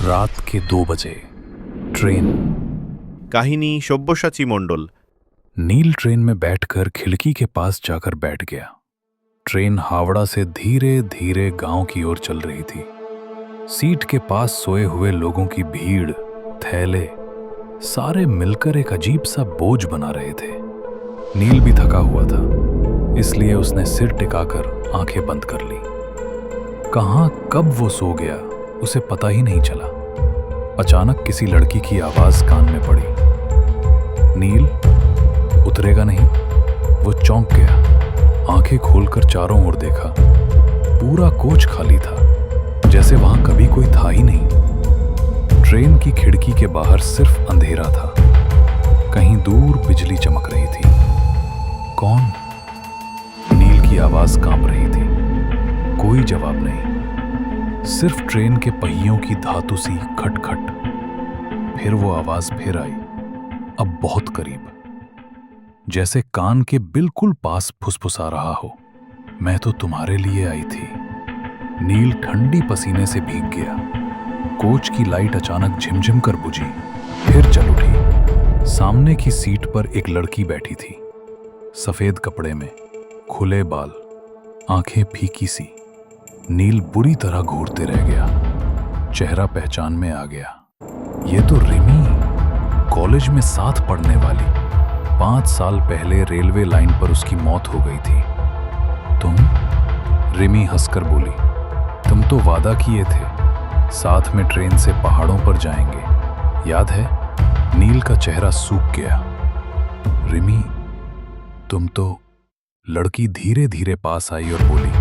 রাত के 2 बजे ट्रेन। কাহিনী সব্যসাচী মণ্ডল। नील ट्रेन में बैठकर खिड़की के पास जाकर बैठ गया। ट्रेन हावड़ा से धीरे धीरे गांव की ओर चल रही थी। सीट के पास सोए हुए लोगों की भीड़, थैले, सारे मिलकर एक अजीब सा बोझ बना रहे थे। नील भी थका हुआ था, इसलिए उसने सिर टिकाकर आंखें बंद कर ली। कहां कब वो सो गया उसे पता ही नहीं चला। अचानक किसी लड़की की आवाज कान में पड़ी। नील उतरेगा नहीं? वो चौंक गया। आंखें खोलकर चारों ओर देखा। पूरा कोच खाली था, जैसे वहां कभी कोई था ही नहीं। ट्रेन की खिड़की के बाहर सिर्फ अंधेरा था। कहीं दूर बिजली चमक रही थी। कौन? नील की आवाज कांप रही थी। कोई जवाब नहीं, सिर्फ ट्रेन के पहियों की धातु सी खटखट। फिर वो आवाज फिर आई, अब बहुत करीब, जैसे कान के बिल्कुल पास फुसफुसा रहा हो। मैं तो तुम्हारे लिए आई थी। नील ठंडी पसीने से भीग गया। कोच की लाइट अचानक झिमझिम कर बुझी, फिर जल उठी। सामने की सीट पर एक लड़की बैठी थी, सफेद कपड़े में, खुले बाल, आंखें फीकी सी। नील बुरी तरह घूरते रह गया। चेहरा पहचान में आ गया। ये तो रिमी, कॉलेज में साथ पढ़ने वाली। 5 साल पहले रेलवे लाइन पर उसकी मौत हो गई थी। तुम? रिमी हंसकर बोली, तुम तो वादा किए थे साथ में ट्रेन से पहाड़ों पर जाएंगे, याद है? नील का चेहरा सूख गया। रिमी, तुम तो? लड़की धीरे धीरे पास आई और बोली,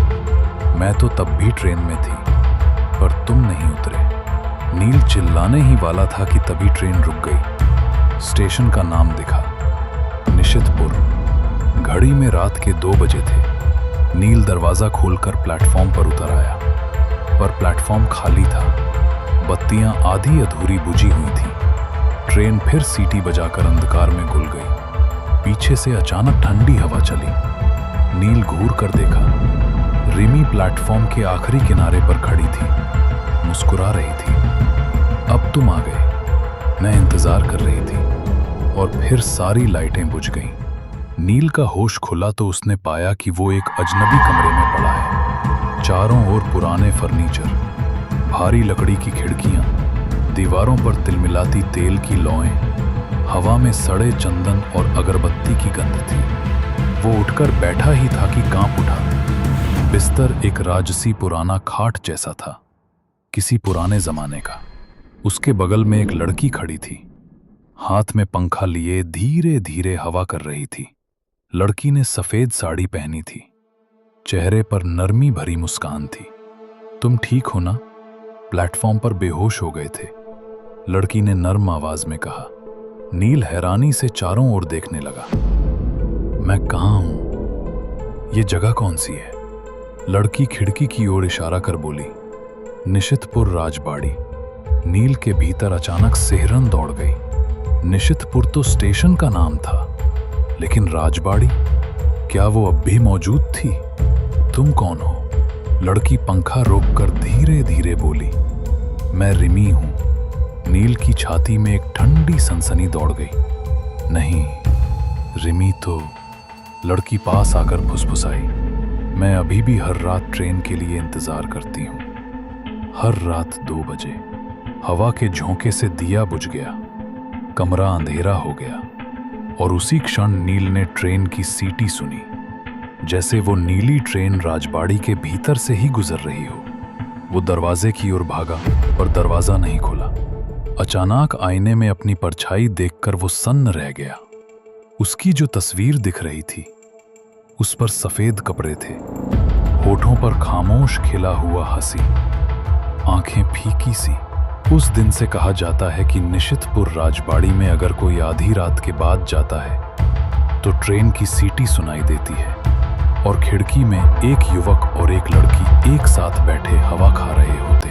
मैं तो तब भी ट्रेन में थी, पर तुम नहीं उतरे। नील चिल्लाने ही वाला था कि तभी ट्रेन रुक गई। स्टेशन का नाम दिखा, निशितपुर। घड़ी में रात के 2 बजे थे। नील दरवाजा खोलकर प्लेटफॉर्म पर उतर आया, पर प्लेटफॉर्म खाली था। बत्तियां आधी अधूरी बुझी हुई थी। ट्रेन फिर सीटी बजाकर अंधकार में घुल गई। पीछे से अचानक ठंडी हवा चली। नील घूर कर देखा। रिमी प्लेटफॉर्म के आखिरी किनारे पर खड़ी थी, मुस्कुरा रही थी। अब तुम आ गए, मैं इंतजार कर रही थी। और फिर सारी लाइटें बुझ गईं। नील का होश खुला तो उसने पाया कि वो एक अजनबी कमरे में पड़ा है। चारों ओर पुराने फर्नीचर, भारी लकड़ी की खिड़कियां, दीवारों पर तिलमिलाती तेल की लौएं, हवा में सड़े चंदन और अगरबत्ती की गंध थी। वो उठकर बैठा ही था कि कांप उठा। बिस्तर एक राजसी पुराना खाट जैसा था, किसी पुराने जमाने का। उसके बगल में एक लड़की खड़ी थी, हाथ में पंखा लिए धीरे धीरे हवा कर रही थी। लड़की ने सफेद साड़ी पहनी थी, चेहरे पर नरमी भरी मुस्कान थी। तुम ठीक हो ना? प्लेटफॉर्म पर बेहोश हो गए थे, लड़की ने नर्म आवाज में कहा। नील हैरानी से चारों ओर देखने लगा। मैं कहां हूं? ये जगह कौन सी है? लड़की खिड़की की ओर इशारा कर बोली, निशितपुर राजबाड़ी। नील के भीतर अचानक सिहरन दौड़ गई। निशितपुर तो स्टेशन का नाम था, लेकिन राजबाड़ी, क्या वो अब भी मौजूद थी? तुम कौन हो? लड़की पंखा रोककर धीरे धीरे बोली, मैं रिमी हूं। नील की छाती में एक ठंडी सनसनी दौड़ गई। नहीं, रिमी तो? लड़की पास आकर फुसफुसाई, मैं अभी भी हर रात ट्रेन के लिए इंतजार करती हूं। हर रात 2 बजे। हवा के झोंके से दिया बुझ गया। कमरा अंधेरा हो गया और उसी क्षण नील ने ट्रेन की सीटी सुनी, जैसे वो नीली ट्रेन राजबाड़ी के भीतर से ही गुजर रही हो। वो दरवाजे की ओर भागा, पर दरवाजा नहीं खुला। अचानक आईने में अपनी परछाई देखकर वो सन्न रह गया। उसकी जो तस्वीर दिख रही थी, उस पर सफेद कपड़े थे, होठों पर खामोश खिला हुआ हंसी, आंखें फीकी सी। उस दिन से कहा जाता है कि निशितपुर राजबाड़ी में अगर कोई आधी रात के बाद जाता है तो ट्रेन की सीटी सुनाई देती है और खिड़की में एक युवक और एक लड़की एक साथ बैठे हवा खा रहे होते